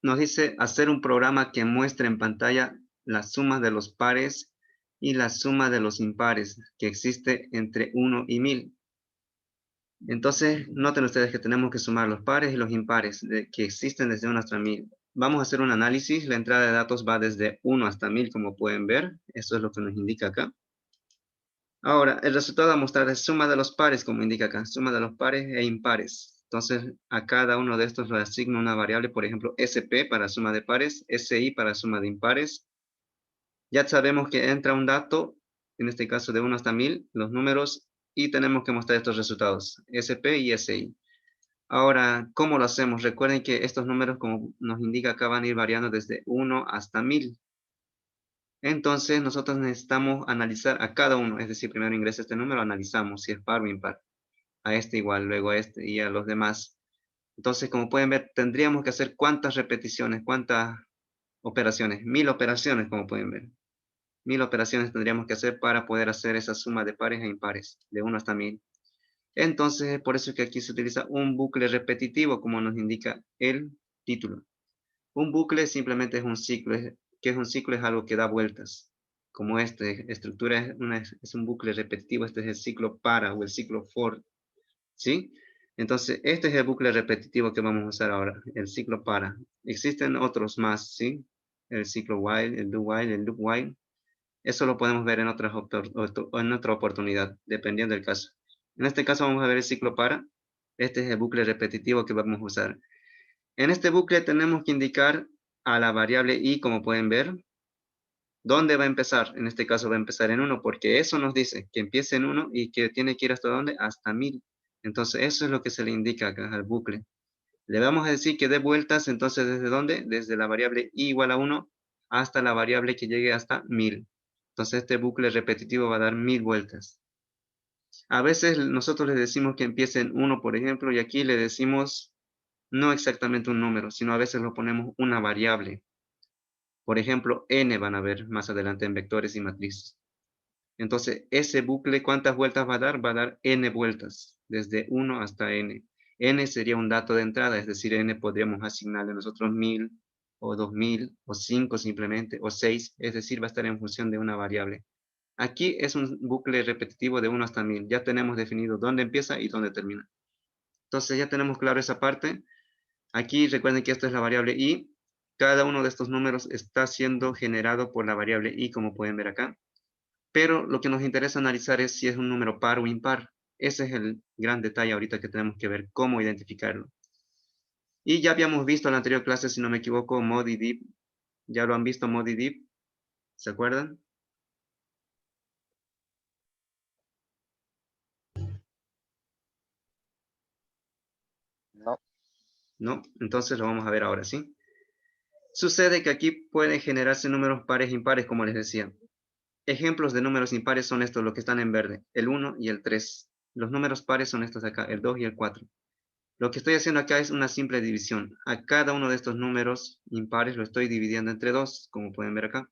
nos dice hacer un programa que muestre en pantalla la suma de los pares y la suma de los impares que existe entre 1 y 1000. Entonces, noten ustedes que tenemos que sumar los pares y los impares que existen desde 1 hasta 1000. Vamos a hacer un análisis. La entrada de datos va desde 1 hasta 1000, como pueden ver. Eso es lo que nos indica acá. Ahora, el resultado a mostrar es suma de los pares, como indica acá. Suma de los pares e impares. Entonces, a cada uno de estos le asigno una variable, por ejemplo, SP para suma de pares, SI para suma de impares. Ya sabemos que entra un dato, en este caso de 1 hasta 1000, los números, y tenemos que mostrar estos resultados, SP y SI. Ahora, ¿cómo lo hacemos? Recuerden que estos números, como nos indica acá, van a ir variando desde 1 hasta 1000. Entonces, nosotros necesitamos analizar a cada uno, es decir, primero ingresa este número, analizamos si es par o impar. A este igual, luego a este y a los demás. Entonces, como pueden ver, tendríamos que hacer cuántas repeticiones, cuántas operaciones, 1000 operaciones, como pueden ver. 1000 operaciones tendríamos que hacer para poder hacer esa suma de pares e impares, de 1 hasta 1000. Entonces, por eso es que aquí se utiliza un bucle repetitivo, como nos indica el título. Un bucle simplemente es un ciclo. ¿Qué es un ciclo? Es algo que da vueltas. Como esta estructura es un bucle repetitivo, este es el ciclo para o el ciclo for, ¿sí? Entonces, este es el bucle repetitivo que vamos a usar ahora, el ciclo para. Existen otros más, ¿sí? El ciclo while, el do while, el loop while. Eso lo podemos ver en en otra oportunidad, dependiendo del caso. En este caso vamos a ver el ciclo para. Este es el bucle repetitivo que vamos a usar. En este bucle tenemos que indicar a la variable i, como pueden ver, dónde va a empezar. En este caso va a empezar en 1, porque eso nos dice que empiece en 1 y que tiene que ir hasta dónde, hasta 1000. Entonces eso es lo que se le indica acá al bucle. Le vamos a decir que dé vueltas, entonces ¿desde dónde? Desde la variable i igual a 1 hasta la variable que llegue hasta 1000. Entonces este bucle repetitivo va a dar 1000 vueltas. A veces nosotros le decimos que empiece en 1, por ejemplo, y aquí le decimos no exactamente un número, sino a veces lo ponemos una variable. Por ejemplo, n van a ver más adelante en vectores y matrices. Entonces, ese bucle, ¿cuántas vueltas va a dar? Va a dar n vueltas, desde 1 hasta n. N sería un dato de entrada, es decir, n podríamos asignarle nosotros 1000, o 2000, o 5 simplemente, o 6, es decir, va a estar en función de una variable. Aquí es un bucle repetitivo de 1 hasta 1000. Ya tenemos definido dónde empieza y dónde termina. Entonces, ya tenemos claro esa parte. Aquí recuerden que esto es la variable i. Cada uno de estos números está siendo generado por la variable i, como pueden ver acá. Pero lo que nos interesa analizar es si es un número par o impar. Ese es el gran detalle ahorita que tenemos que ver cómo identificarlo. Y ya habíamos visto en la anterior clase, si no me equivoco, mod y div. ¿Ya lo han visto mod y div? ¿Se acuerdan? No. ¿No? Entonces lo vamos a ver ahora, ¿sí? Sucede que aquí pueden generarse números pares e impares, como les decía. Ejemplos de números impares son estos, los que están en verde, el 1 y el 3. Los números pares son estos de acá, el 2 y el 4. Lo que estoy haciendo acá es una simple división. A cada uno de estos números impares lo estoy dividiendo entre 2, como pueden ver acá.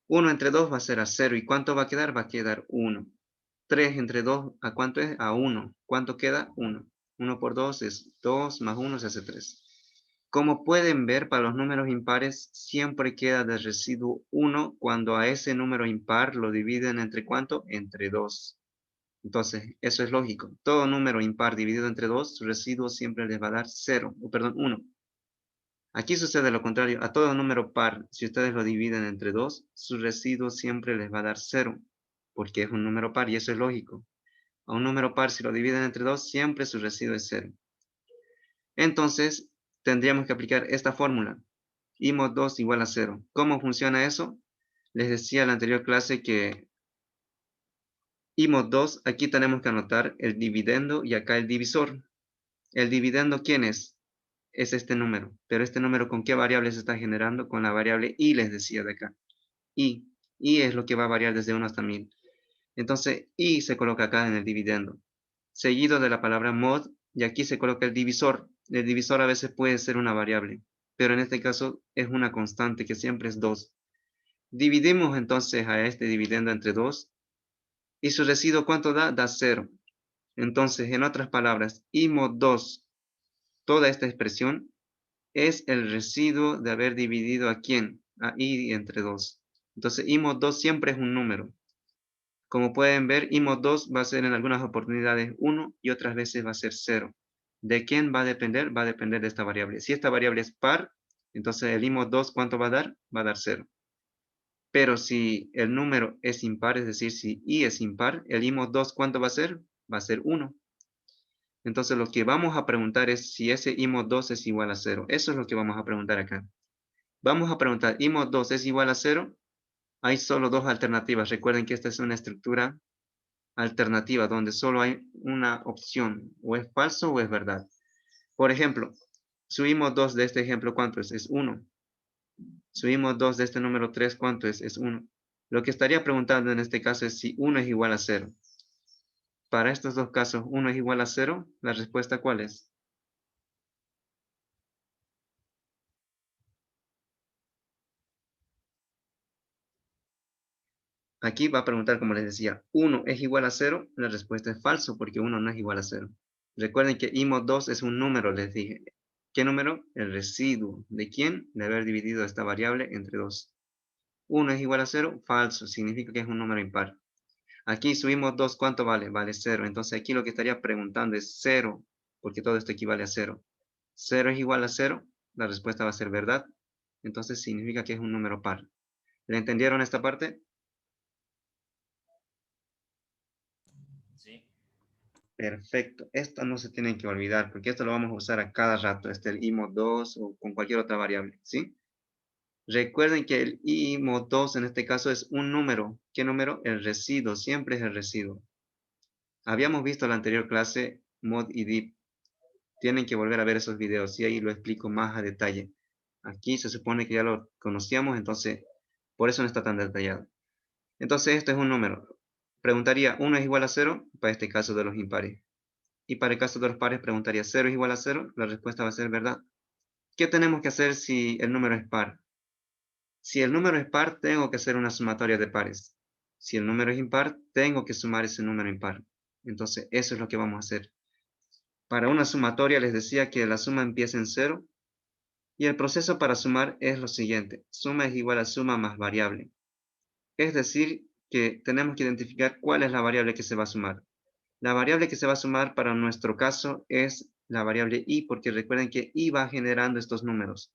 1 entre 2 va a ser a 0. ¿Y cuánto va a quedar? Va a quedar 1. 3 entre 2, ¿a cuánto es? A 1. ¿Cuánto queda? 1. 1 por 2 es 2, más 1 se hace 3. Como pueden ver, para los números impares siempre queda de residuo 1 cuando a ese número impar lo dividen entre ¿cuánto? Entre 2. Entonces, eso es lógico. Todo número impar dividido entre 2, su residuo siempre les va a dar 0, perdón, 1. Aquí sucede lo contrario. A todo número par, si ustedes lo dividen entre 2, su residuo siempre les va a dar 0, porque es un número par y eso es lógico. A un número par, si lo dividen entre 2, siempre su residuo es 0. Entonces, tendríamos que aplicar esta fórmula. I mod 2 igual a 0. ¿Cómo funciona eso? Les decía en la anterior clase que I mod 2, aquí tenemos que anotar el dividendo y acá el divisor. ¿El dividendo quién es? Es este número. Pero este número, ¿con qué variable se está generando? Con la variable i, les decía de acá. I. I es lo que va a variar desde 1 hasta 1000. Entonces, i se coloca acá en el dividendo. Seguido de la palabra mod, y aquí se coloca el divisor. El divisor a veces puede ser una variable, pero en este caso es una constante que siempre es 2. Dividimos entonces a este dividendo entre 2, y su residuo ¿cuánto da? Da 0. Entonces, en otras palabras, i mod 2, toda esta expresión, es el residuo de haber dividido ¿a quién? A i entre 2. Entonces, i mod 2 siempre es un número. Como pueden ver, i mod 2 va a ser en algunas oportunidades 1 y otras veces va a ser 0. ¿De quién va a depender? Va a depender de esta variable. Si esta variable es par, entonces el i mod 2, ¿cuánto va a dar? Va a dar 0. Pero si el número es impar, es decir, si i es impar, el i mod 2, ¿cuánto va a ser? Va a ser 1. Entonces lo que vamos a preguntar es si ese i mod 2 es igual a 0. Eso es lo que vamos a preguntar acá. Vamos a preguntar, ¿i mod 2 es igual a 0? Hay solo dos alternativas. Recuerden que esta es una estructura alternativa donde solo hay una opción. O es falso o es verdad. Por ejemplo, su i mod 2 de este ejemplo, ¿cuánto es? Es 1. Su i mod 2 de este número 3, ¿cuánto es? Es 1. Lo que estaría preguntando en este caso es si 1 es igual a 0. Para estos dos casos, 1 es igual a 0. ¿La respuesta cuál es? Aquí va a preguntar, como les decía, 1 es igual a 0. La respuesta es falso porque 1 no es igual a 0. Recuerden que i mod 2 es un número, les dije. ¿Qué número? El residuo. ¿De quién? De haber dividido esta variable entre 2. 1 es igual a 0. Falso. Significa que es un número impar. Aquí subimos 2, ¿cuánto vale? Vale 0. Entonces aquí lo que estaría preguntando es 0, porque todo esto equivale a 0. 0 es igual a 0, la respuesta va a ser verdad. Entonces significa que es un número par. ¿Le entendieron esta parte? Sí. Perfecto. Esto no se tienen que olvidar, porque esto lo vamos a usar a cada rato, el i mod 2 o con cualquier otra variable, ¿sí? Recuerden que el i mod 2 en este caso es un número. ¿Qué número? El residuo, siempre es el residuo. Habíamos visto en la anterior clase mod y div. Tienen que volver a ver esos videos y ahí lo explico más a detalle. Aquí se supone que ya lo conocíamos, entonces por eso no está tan detallado. Entonces esto es un número. Preguntaría, ¿1 es igual a 0? Para este caso de los impares. Y para el caso de los pares preguntaría, ¿0 es igual a 0? La respuesta va a ser verdad. ¿Qué tenemos que hacer si el número es par? Si el número es par, tengo que hacer una sumatoria de pares. Si el número es impar, tengo que sumar ese número impar. Entonces eso es lo que vamos a hacer. Para una sumatoria les decía que la suma empieza en 0. Y el proceso para sumar es lo siguiente. Suma es igual a suma más variable. Es decir, que tenemos que identificar cuál es la variable que se va a sumar. La variable que se va a sumar para nuestro caso es la variable i, porque recuerden que i va generando estos números.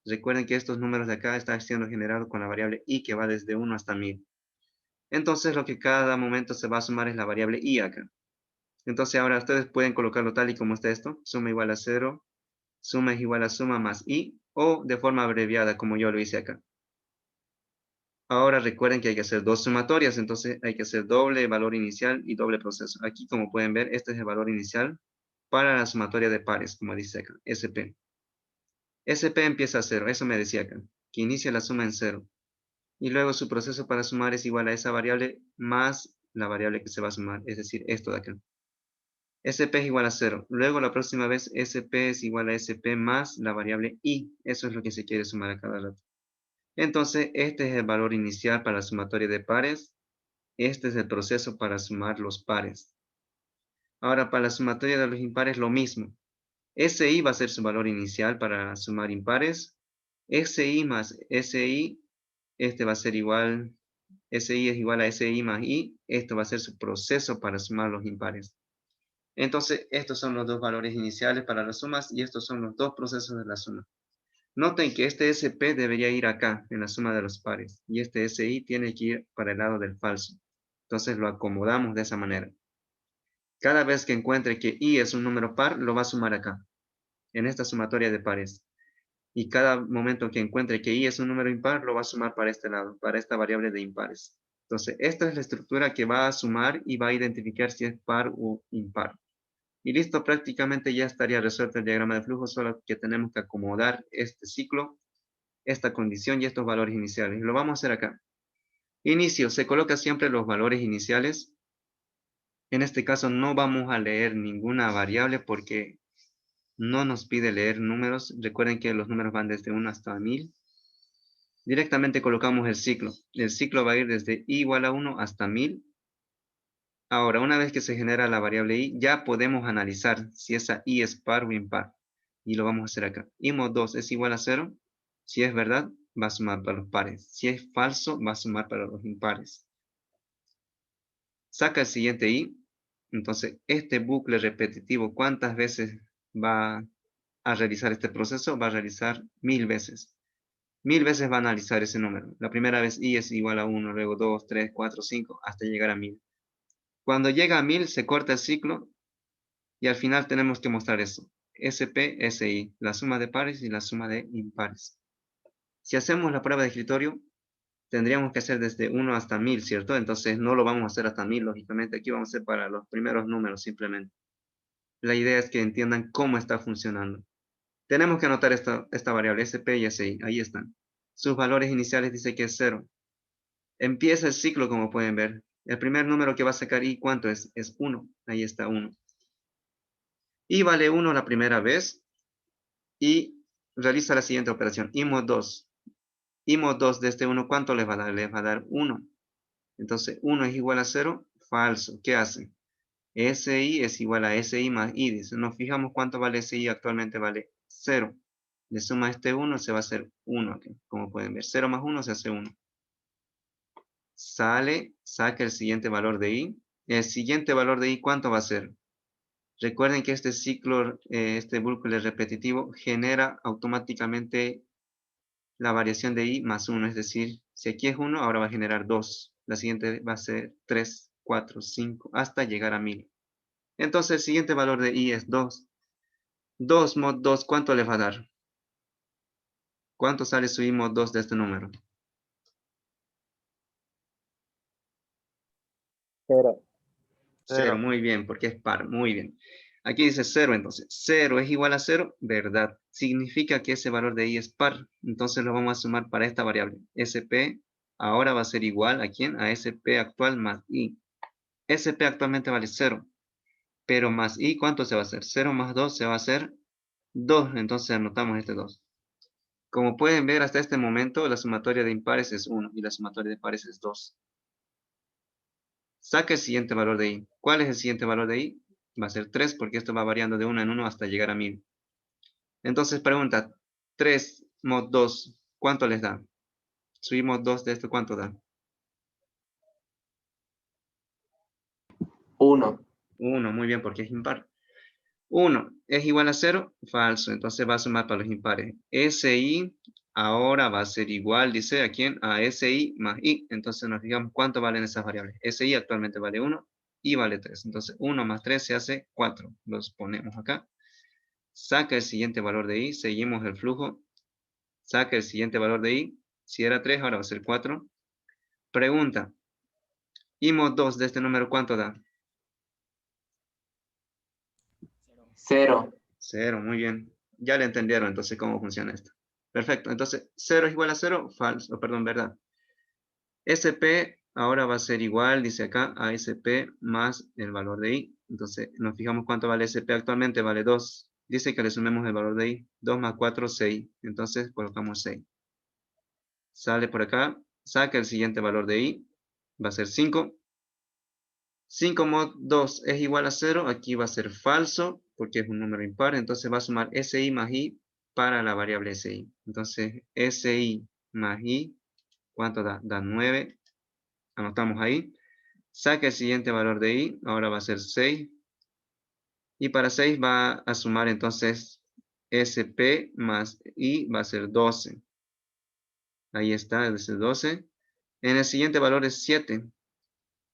Recuerden que estos números de acá están siendo generados con la variable i que va desde 1 hasta 1000. Entonces lo que cada momento se va a sumar es la variable i acá. Entonces ahora ustedes pueden colocarlo tal y como está esto. Suma igual a 0, suma es igual a suma más i, o de forma abreviada como yo lo hice acá. Ahora recuerden que hay que hacer dos sumatorias, entonces hay que hacer doble valor inicial y doble proceso. Aquí, como pueden ver, este es el valor inicial para la sumatoria de pares, como dice acá, SP. SP empieza a 0, eso me decía acá, que inicia la suma en 0. Y luego su proceso para sumar es igual a esa variable más la variable que se va a sumar, es decir, esto de acá. SP es igual a 0. Luego la próxima vez SP es igual a SP más la variable I. Eso es lo que se quiere sumar a cada rato. Entonces, este es el valor inicial para la sumatoria de pares. Este es el proceso para sumar los pares. Ahora, para la sumatoria de los impares, lo mismo. SI va a ser su valor inicial para sumar impares. SI más SI, este va a ser igual, SI es igual a SI más I. Esto va a ser su proceso para sumar los impares. Entonces, estos son los dos valores iniciales para las sumas y estos son los dos procesos de la suma. Noten que este SP debería ir acá, en la suma de los pares, y este SI tiene que ir para el lado del falso. Entonces lo acomodamos de esa manera. Cada vez que encuentre que I es un número par, lo va a sumar acá, en esta sumatoria de pares. Y cada momento que encuentre que I es un número impar, lo va a sumar para este lado, para esta variable de impares. Entonces, esta es la estructura que va a sumar y va a identificar si es par o impar. Y listo, prácticamente ya estaría resuelto el diagrama de flujo, solo que tenemos que acomodar este ciclo, esta condición y estos valores iniciales. Lo vamos a hacer acá. Inicio, se coloca siempre los valores iniciales. En este caso no vamos a leer ninguna variable porque no nos pide leer números. Recuerden que los números van desde 1 hasta 1000. Directamente colocamos el ciclo. El ciclo va a ir desde i igual a 1 hasta 1000. Ahora, una vez que se genera la variable i, ya podemos analizar si esa i es par o impar. Y lo vamos a hacer acá. I mod 2 es igual a 0. Si es verdad, va a sumar para los pares. Si es falso, va a sumar para los impares. Saca el siguiente i. Entonces, este bucle repetitivo, ¿cuántas veces va a realizar este proceso? Va a realizar 1000 veces. 1000 veces va a analizar ese número. La primera vez i es igual a 1, luego 2, 3, 4, 5, hasta llegar a 1000. Cuando llega a 1000, se corta el ciclo y al final tenemos que mostrar eso. SP, SI, la suma de pares y la suma de impares. Si hacemos la prueba de escritorio, tendríamos que hacer desde 1 hasta 1000, ¿cierto? Entonces no lo vamos a hacer hasta 1000, lógicamente. Aquí vamos a hacer para los primeros números simplemente. La idea es que entiendan cómo está funcionando. Tenemos que anotar esta variable SP y SI. Ahí están. Sus valores iniciales dice que es 0. Empieza el ciclo, como pueden ver. El primer número que va a sacar I, ¿cuánto es? Es 1. Ahí está 1. I vale 1 la primera vez. Y realiza la siguiente operación. I mod 2. I mod 2 de este 1, ¿cuánto les va a dar? Les va a dar 1. Entonces, 1 es igual a 0. Falso. ¿Qué hace? SI es igual a SI más I. Dice, nos fijamos cuánto vale SI. Actualmente vale 0. Le suma este 1, se va a hacer 1 aquí. Como pueden ver, 0 más 1 se hace 1. Sale, saca el siguiente valor de I. El siguiente valor de I, ¿cuánto va a ser? Recuerden que este ciclo, este bucle repetitivo, genera automáticamente la variación de I más 1. Es decir, si aquí es 1, ahora va a generar 2. La siguiente va a ser 3, 4, 5, hasta llegar a 1000. Entonces el siguiente valor de I es 2. 2 mod 2, ¿cuánto le va a dar? ¿Cuánto sale su I mod 2 de este número? 0. 0, muy bien, porque es par, muy bien. Aquí dice 0, entonces 0 es igual a 0, verdad. Significa que ese valor de I es par. Entonces lo vamos a sumar para esta variable. SP ahora va a ser igual a ¿quién? A SP actual más I. SP actualmente vale 0. Pero más I, ¿cuánto se va a hacer? 0 más 2 se va a hacer 2. Entonces anotamos este 2. Como pueden ver hasta este momento, la sumatoria de impares es 1 y la sumatoria de pares es 2. Saca el siguiente valor de I. ¿Cuál es el siguiente valor de I? Va a ser 3 porque esto va variando de 1 en 1 hasta llegar a 1000. Entonces pregunta, 3 mod 2, ¿cuánto les da? Su mod 2 de esto, ¿cuánto da? 1. 1, muy bien, porque es impar. 1 es igual a 0, falso, entonces va a sumar para los impares. SI ahora va a ser igual, dice, ¿a quién? A SI más I. Entonces nos digamos cuánto valen esas variables. SI actualmente vale 1, I vale 3. Entonces 1 más 3 se hace 4. Los ponemos acá. Saca el siguiente valor de I, seguimos el flujo. Saca el siguiente valor de I. Si era 3, ahora va a ser 4. Pregunta, I mod 2 de este número, ¿cuánto da? 0. 0, muy bien. Ya le entendieron entonces cómo funciona esto. Perfecto, entonces 0 es igual a 0, falso, perdón, verdad. SP ahora va a ser igual, dice acá, a SP más el valor de I. Entonces nos fijamos cuánto vale SP actualmente, vale 2. Dice que le sumemos el valor de I. 2 más 4, 6. Entonces colocamos 6. Sale por acá, saca el siguiente valor de I. Va a ser 5. 5 mod 2 es igual a 0. Aquí va a ser falso porque es un número impar. Entonces va a sumar SI más I para la variable SI. Entonces SI más I, ¿cuánto da? Da 9. Anotamos ahí. Saca el siguiente valor de I. Ahora va a ser 6. Y para 6 va a sumar entonces SP más I va a ser 12. Ahí está, es 12. En el siguiente valor es 7.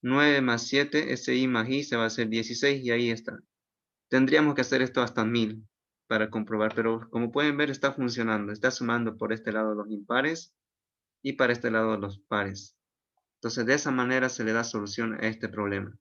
9 más 7, SI más I se va a hacer 16 y ahí está. Tendríamos que hacer esto hasta 1000 para comprobar, pero como pueden ver está funcionando. Está sumando por este lado los impares y para este lado los pares. Entonces de esa manera se le da solución a este problema.